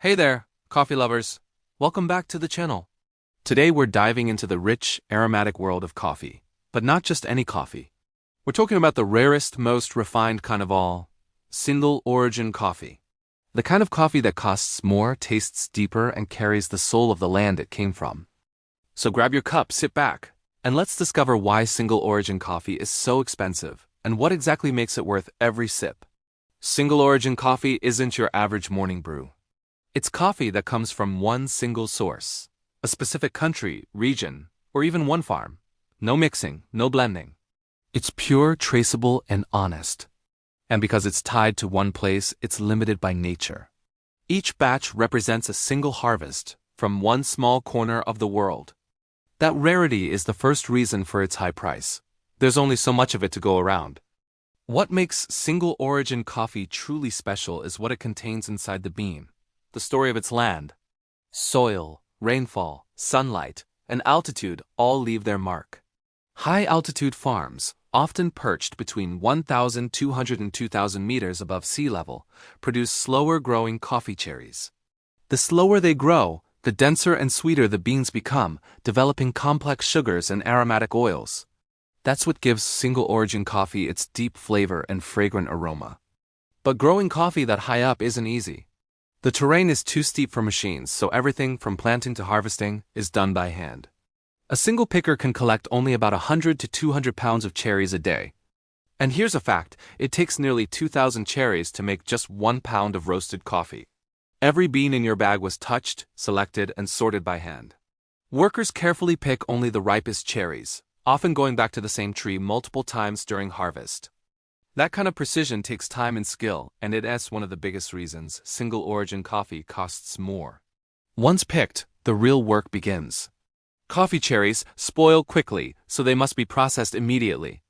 Hey there, coffee lovers. Welcome back to the channel. Today we're diving into the rich, aromatic world of coffee. But not just any coffee. We're talking about the rarest, most refined kind of all, single origin coffee. The kind of coffee that costs more, tastes deeper, and carries the soul of the land it came from. So grab your cup, sit back, and let's discover why single origin coffee is so expensive and what exactly makes it worth every sip. Single origin coffee isn't your average morning brew. It's coffee that comes from one single source, a specific country, region, or even one farm. No mixing, no blending. It's pure, traceable, and honest. And because it's tied to one place, it's limited by nature. Each batch represents a single harvest from one small corner of the world. That rarity is the first reason for its high price. There's only so much of it to go around. What makes single origin coffee truly special is what it contains inside the bean. The story of its land. Soil, rainfall, sunlight, and altitude all leave their mark. High-altitude farms, often perched between 1,200 and 2,000 meters above sea level, produce slower-growing coffee cherries. The slower they grow, the denser and sweeter the beans become, developing complex sugars and aromatic oils. That's what gives single-origin coffee its deep flavor and fragrant aroma. But growing coffee that high up isn't easy. The terrain is too steep for machines, so everything from planting to harvesting is done by hand. A single picker can collect only about 100 to 200 pounds of cherries a day. And here's a fact, it takes nearly 2,000 cherries to make just 1 pound of roasted coffee. Every bean in your bag was touched, selected, and sorted by hand. Workers carefully pick only the ripest cherries, often going back to the same tree multiple times during harvest. That kind of precision takes time and skill, and it's one of the biggest reasons single-origin coffee costs more. Once picked, the real work begins. Coffee cherries spoil quickly, so they must be processed immediately.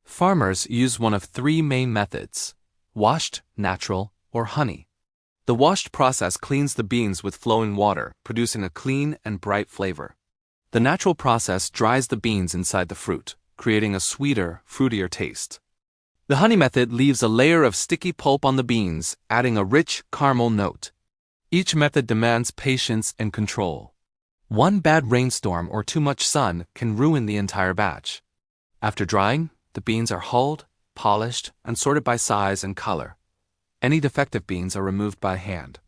Farmers use one of three main methods: washed, natural, or honey. The washed process cleans the beans with flowing water, producing a clean and bright flavor. The natural process dries the beans inside the fruit, creating a sweeter, fruitier taste. The honey method leaves a layer of sticky pulp on the beans, adding a rich caramel note. Each method demands patience and control. One bad rainstorm or too much sun can ruin the entire batch. After drying, the beans are hulled, polished, and sorted by size and color. Any defective beans are removed by hand.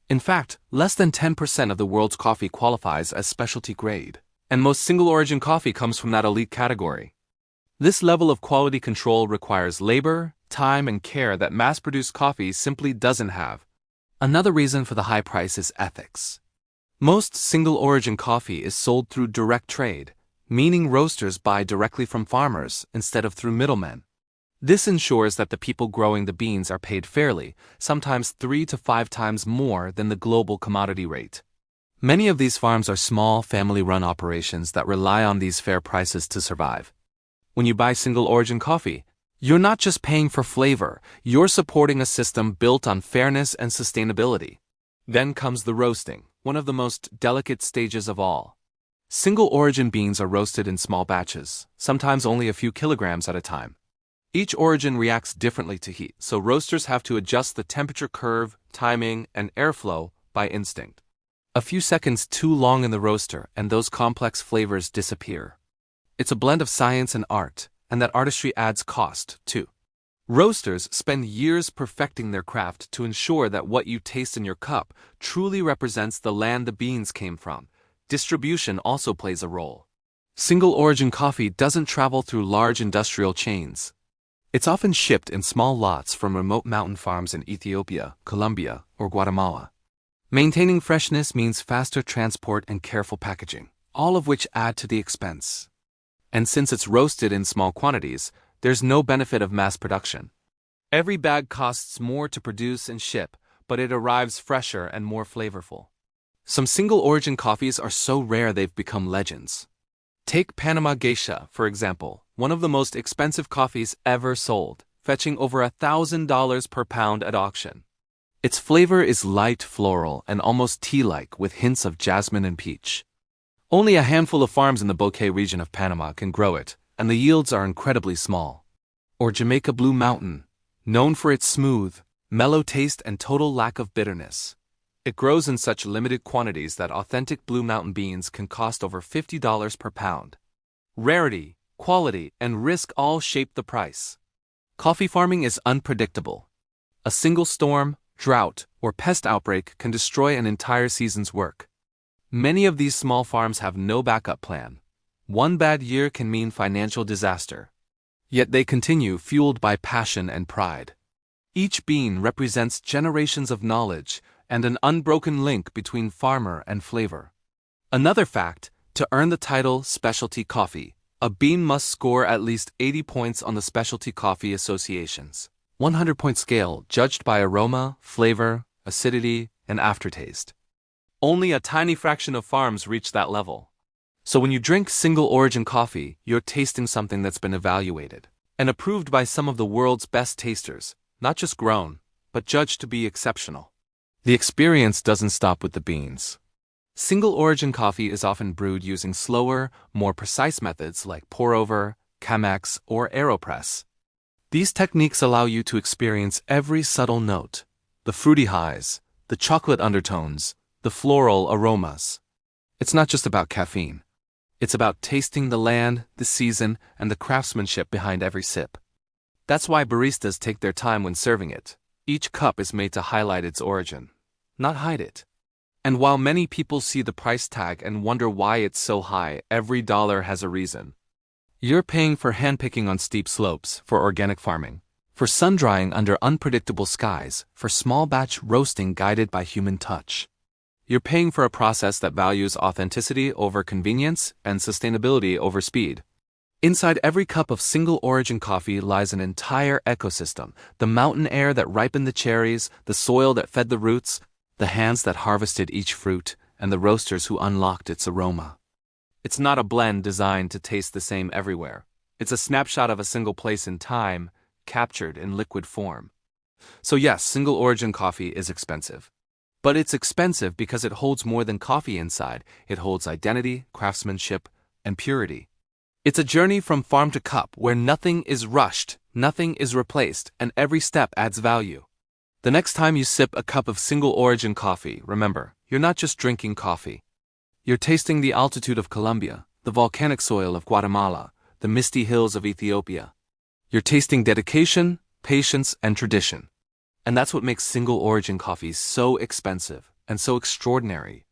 In fact, less than 10% of the world's coffee qualifies as specialty grade, and most single-origin coffee comes from that elite category. This level of quality control requires labor, time, and care that mass-produced coffee simply doesn't have. Another reason for the high price is ethics. Most single-origin coffee is sold through direct trade, meaning roasters buy directly from farmers instead of through middlemen. This ensures that the people growing the beans are paid fairly, sometimes 3 to 5 times more than the global commodity rate. Many of these farms are small, family-run operations that rely on these fair prices to survive. When you buy single-origin coffee, you're not just paying for flavor, you're supporting a system built on fairness and sustainability. Then comes the roasting, one of the most delicate stages of all. Single-origin beans are roasted in small batches, sometimes only a few kilograms at a time. Each origin reacts differently to heat, so roasters have to adjust the temperature curve, timing, and airflow by instinct. A few seconds too long in the roaster, and those complex flavors disappear. It's a blend of science and art, and that artistry adds cost, too. Roasters spend years perfecting their craft to ensure that what you taste in your cup truly represents the land the beans came from. Distribution also plays a role. Single-origin coffee doesn't travel through large industrial chains. It's often shipped in small lots from remote mountain farms in Ethiopia, Colombia, or Guatemala. Maintaining freshness means faster transport and careful packaging, all of which add to the expense. And since it's roasted in small quantities, there's no benefit of mass production. Every bag costs more to produce and ship, but it arrives fresher and more flavorful. Some single-origin coffees are so rare they've become legends. Take Panama Geisha, for example, one of the most expensive coffees ever sold, fetching over $1,000 per pound at auction. Its flavor is light floral and almost tea-like with hints of jasmine and peach. Only a handful of farms in the Bouquet region of Panama can grow it, and the yields are incredibly small. Or Jamaica Blue Mountain, known for its smooth, mellow taste and total lack of bitterness. It grows in such limited quantities that authentic Blue Mountain beans can cost over $50 per pound. Rarity, quality, and risk all shape the price. Coffee farming is unpredictable. A single storm, drought, or pest outbreak can destroy an entire season's work. Many of these small farms have no backup plan. One bad year can mean financial disaster. Yet they continue, fueled by passion and pride. Each bean represents generations of knowledge and an unbroken link between farmer and flavor. Another fact, to earn the title specialty coffee, a bean must score at least 80 points on the Specialty Coffee Association's 100-point scale, judged by aroma, flavor, acidity, and aftertaste. Only a tiny fraction of farms reach that level. So when you drink single-origin coffee, you're tasting something that's been evaluated and approved by some of the world's best tasters, not just grown, but judged to be exceptional. The experience doesn't stop with the beans. Single-origin coffee is often brewed using slower, more precise methods like pour-over, Chemex, or AeroPress. These techniques allow you to experience every subtle note, the fruity highs, the chocolate undertones, the floral aromas. It's not just about caffeine. It's about tasting the land, the season, and the craftsmanship behind every sip. That's why baristas take their time when serving it. Each cup is made to highlight its origin, not hide it. And while many people see the price tag and wonder why it's so high, every dollar has a reason. You're paying for handpicking on steep slopes, for organic farming, for sun-drying under unpredictable skies, for small-batch roasting guided by human touch. You're paying for a process that values authenticity over convenience and sustainability over speed. Inside every cup of single-origin coffee lies an entire ecosystem: the mountain air that ripened the cherries, the soil that fed the roots, the hands that harvested each fruit, and the roasters who unlocked its aroma. It's not a blend designed to taste the same everywhere. It's a snapshot of a single place in time, captured in liquid form. So yes, single-origin coffee is expensive. But it's expensive because it holds more than coffee inside. It holds identity, craftsmanship, and purity. It's a journey from farm to cup where nothing is rushed, nothing is replaced, and every step adds value. The next time you sip a cup of single-origin coffee, remember, you're not just drinking coffee. You're tasting the altitude of Colombia, the volcanic soil of Guatemala, the misty hills of Ethiopia. You're tasting dedication, patience, and tradition. And that's what makes single-origin coffees so expensive and so extraordinary.